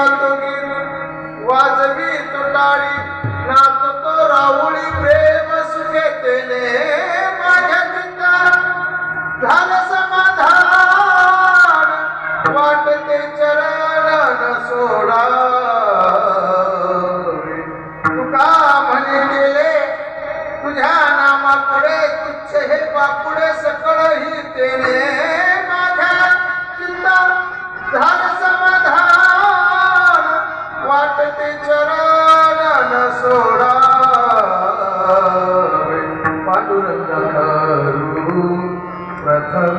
गातो गीत वाजवी तुटाळी नाचतो राहुळी प्रेम सुखेतेने माझ्या चित्तात झालं समाधान वाटते चरण सोडा तुका म्हणे गेले तुझ्या नामापुढे तुच्छ हे बापुढे सकळ ही तेने माझ्या चित्तात झालं समाधान वाटते चरण सोडा पांडुरंग करू प्रथम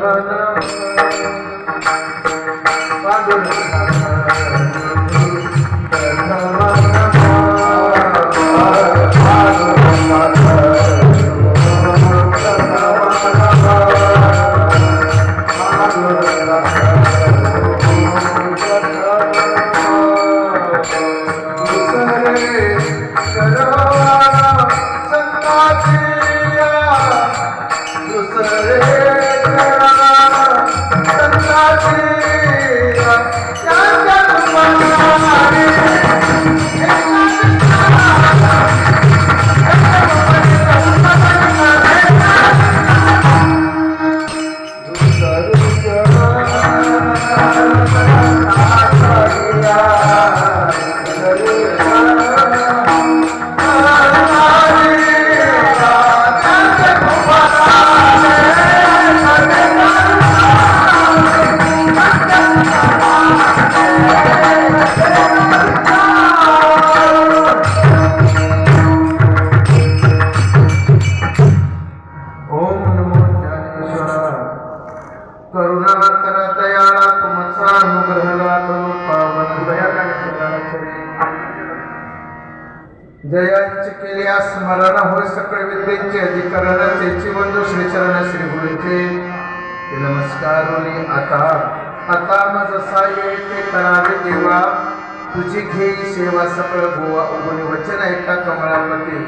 जयांची केली स्मरण होय सकळ विद्येचे अधिकरण त्याची बंधू श्रीचरण श्री गुरूंचे नमस्कार आता मज साये ते करावे देवा तुझी घेई सेवा सकळ गोवा उगुनी वचन ऐका कमळापती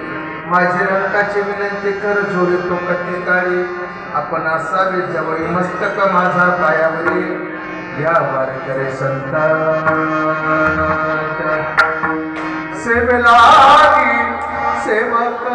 माझी रंकाची विनंती कर जोडी तो कटी काळी आपण असावे जवळी मस्तक माझा पायावरी या वार करे संतानाच्या सेवेला सेवक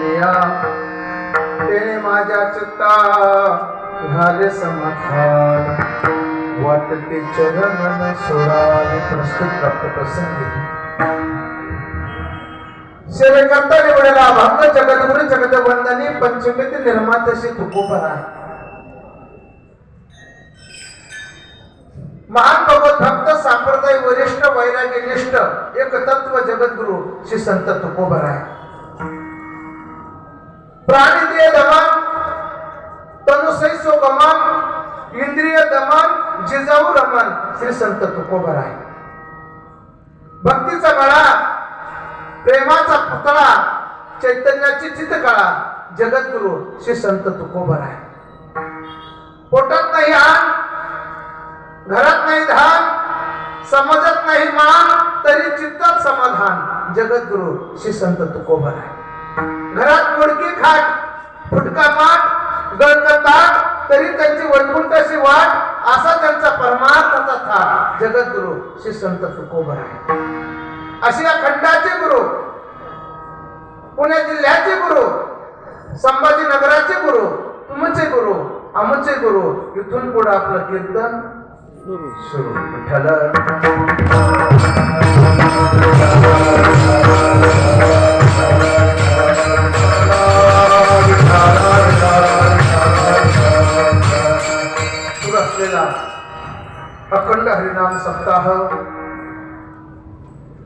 बोललिया तेने माझ्या चित्ता झाले समाधान वाटते चरण सोडावे. प्रस्तुत प्राप्त प्रसंगी सेवेकर्ता निवडला अभंग जगद्गुरु जगदवंदनी पंचमीत निर्मातशी तुकोबरा. महान भगवत भक्त संप्रदाय वरिष्ठ वैराग्य निष्ठ एक तत्व जगद्गुरु श्री संत तुकोबरा. प्राणी देह दमन तनुसै सो गमन इंद्रिय दमन जिजाऊ रमन श्री संत तुकोबरा. भक्तीचा गळा प्रेमाचा पुतळा चैतन्याची चितकळा जगद्गुरु श्री संत तुकोबरा. पोटात नाही आण घरात नाही धान समजत नाही मान तरी चित्तात समाधान जगद्गुरु श्री संत तुकोबरा. घरात मोडकी खाट फुटका माठ गळक ताट तरी त्यांची वैकुंठाची वाट असा त्यांचा परमार्थाचा थाट जगद्गुरु श्री संत तुकोबरा. अशी या खंडाचे गुरु पुणे जिल्ह्याचे गुरु संभाजीनगराचे गुरु तुमचे गुरु आमचे गुरु इथून पुढे आपलं कीर्तन सुरू. विठ्ठल सुरू असलेला अखंड हरिनाम सप्ताह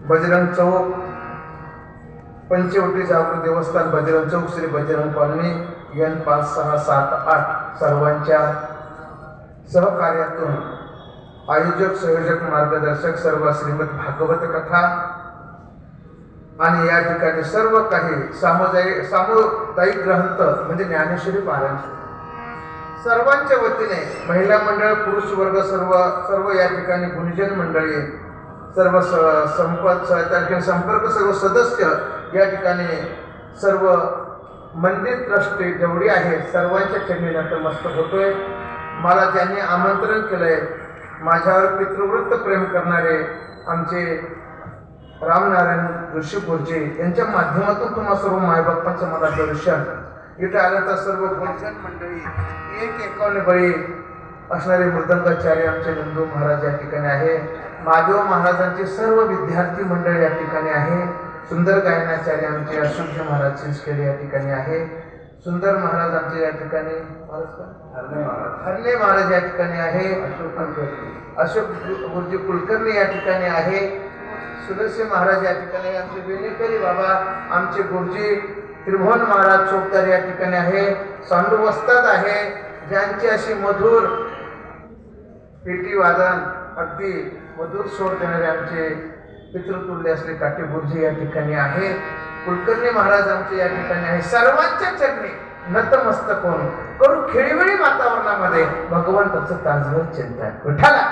बजरंग चौक पंचवटी जागृत देवस्थान बजरंग चौक श्री बजरंग कॉलनी N 5678 सर्वांच्या सहकार्यातून आयोजक संयोजक मार्गदर्शक सर्व श्रीमद भागवत कथा आणि या ठिकाणी सर्व काही सामुदायिक ग्रंथ म्हणजे ज्ञानेश्वरी पारायण सर्वांच्या वतीने महिला मंडळ पुरुष वर्ग सर्व या ठिकाणी गुणजन मंडळी सर्व संपर्क सर्व सदस्य या ठिकाणी सर्व मंदिर ट्रस्टी जेवढी आहे सर्वांच्या चरणी नतमस्तक होतोय. मला ज्यांनी आमंत्रण केलंय माझ्यावर पितृवृत्त प्रेम करणारे आमचे रामनारायण ऋषीपूरचे यांच्या माध्यमातून तुम्हा सर्व मायबापांचं मला दर्शन. इथे आलं तर सर्व गुणजन मंडळी 151 बळी असणारे मृदंगाचार्य आमचे नंदू महाराज या ठिकाणी आहे. माधव महाराजांचे सर्व विद्यार्थी मंडळ या ठिकाणी आहे. सुंदर गायनाचार्य आमचे अशोक महाराज चिंचखेडे या ठिकाणी आहे. सुंदर महाराज आमचे या ठिकाणी हरणे महाराज या ठिकाणी आहे. अशोक गुरुजी कुलकर्णी या ठिकाणी आहे. सुदर्शी महाराज या ठिकाणी आमचे वेणेकरी बाबा आमचे गुरुजी त्रिभुवन महाराज चोपदार या ठिकाणी आहे. सांडू वस्ताद आहे ज्यांची अशी मधुर पेटी वादन अगदी मधुर स्वर देणारे आमचे पितृतुल्य असले काटे गुरुजी या ठिकाणी आहे. कुलकर्णी महाराज आमचे या ठिकाणी आहे. सर्वांच्या चरणी नतमस्तक होऊन करू खेळीमेळी वातावरणामध्ये भगवंताचं ताजवर चिंतन. विठ्ठला